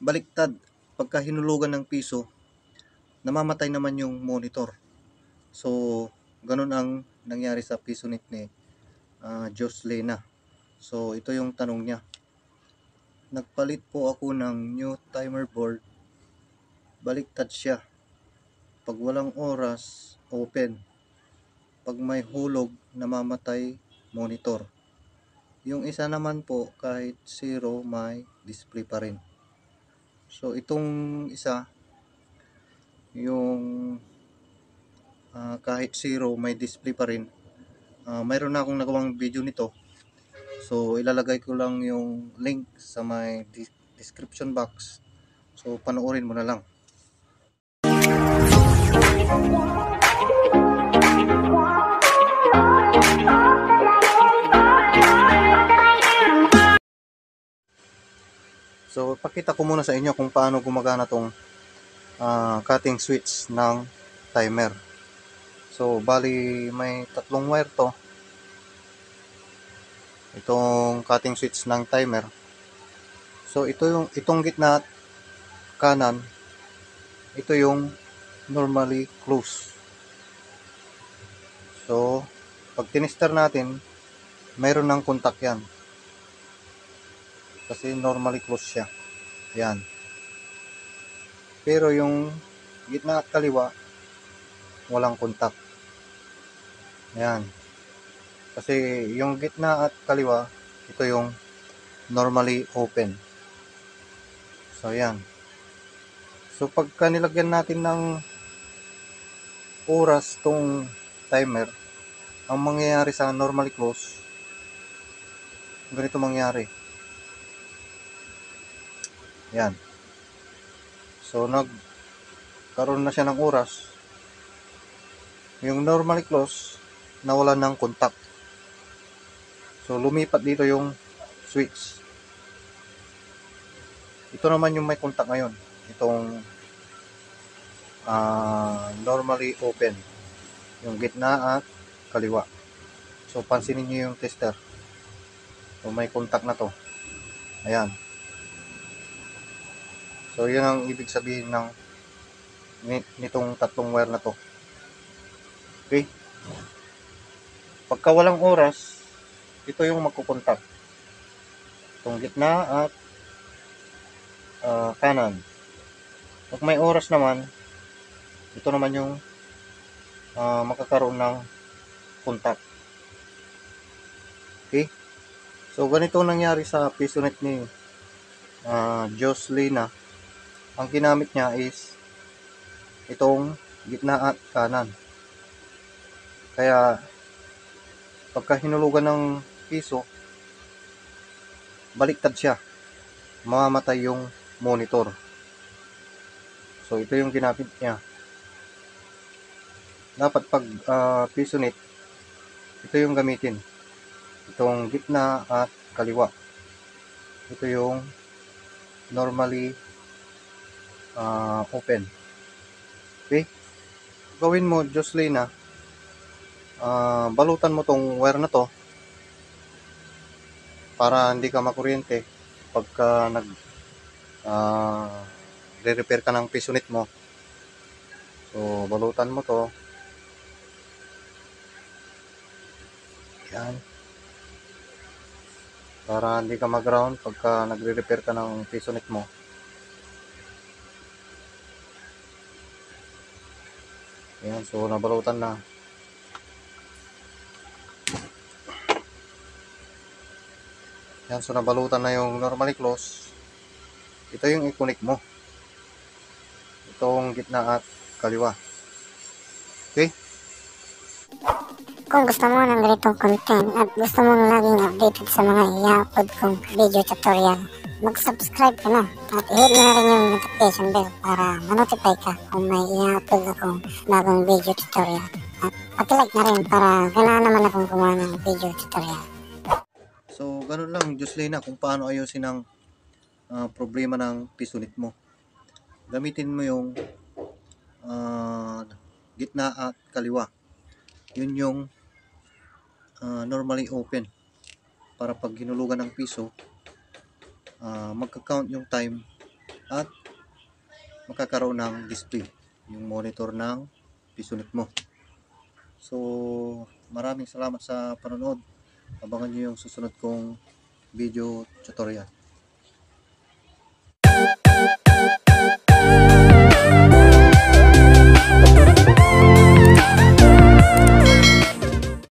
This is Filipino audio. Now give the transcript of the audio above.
baliktad. Pagka hinulugan ng piso, namamatay naman yung monitor. So, ganun ang nangyari sa PisoNet ni Joslena. So, ito yung tanong niya. Nagpalit po ako ng new timer board. Baliktad siya. Pag walang oras, open. Pag may hulog, namamatay monitor. Yung isa naman po, kahit zero, may display pa rin. So, itong isa, yung kahit zero, may display pa rin. Mayroon na akong nagawang video nito. So, ilalagay ko lang yung link sa may description box. So, panoorin mo na lang. So, pakita ko muna sa inyo kung paano gumagana tong cutting switch ng timer. So, bali may tatlong wire to. Itong cutting switch ng timer. So, itong gitna at kanan, ito yung normally close. So, pag tinister natin, mayroon ng contact yan. Kasi normally close siya. Yan. Pero yung gitna at kaliwa, walang contact. Yan. Kasi yung gitna at kaliwa, ito yung normally open. So, yan. So, pagka nilagyan natin ng oras tong timer, ang mangyayari sa normally close, ganito mangyari. Yan. So, nagkaroon na siya ng oras. Yung normally close, nawalan ng contact. So, lumipat dito yung switch. Ito naman yung may contact ngayon. Itong normally open. Yung gitna at kaliwa. So, pansinin nyo yung tester. So, may contact na to. Ayan. So, yun ang ibig sabihin ng nitong tatlong wire na to. Okay? Pagka walang oras, ito yung magkukontak. Itong gitna at kanan. Pag may oras naman, ito naman yung makakaroon ng contact. Okay? So, ganito nangyari sa PisoNet ni Joslena. Ang ginamit niya is itong gitna at kanan. Kaya, pagka hinulugan ng piso, baliktad siya. Mamamatay yung monitor. So, ito yung ginamit niya. Dapat pag PisoNet, ito yung gamitin. Itong gitna at kaliwa. Ito yung normally open. Okay? Gawin mo, Joslena, balutan mo tong wire na to para hindi ka makuryente pagka re-repair ka ng PisoNet mo. So, balutan mo to. Yan. Para hindi ka mag-ground pagka nagre-repair ka ng PisoNet mo. Yan, so nabalutan na. Yan, so nabalutan na yung normally close. Ito yung i-connect mo. Itong gitna at kaliwa. Okay? Kung gusto mo ng ganitong content at gusto mong laging updated sa mga i-upload kong video tutorial, mag-subscribe ka na at i-hit mo na rin yung notification bell para ma-notify ka kung may i-upload akong bagong video tutorial. At pati-like na rin para ganahan naman akong gumawa ng video tutorial. So, ganun lang, Joslena, kung paano ayusin ang problema ng PisoNet mo. Gamitin mo yung gitna at kaliwa. Yun yung normally open. Para pag hinulugan ng piso, magka-count yung time at makakaroon ng display yung monitor ng PisoNet mo. So maraming salamat sa panonood. Abangan nyo yung susunod kong video tutorial.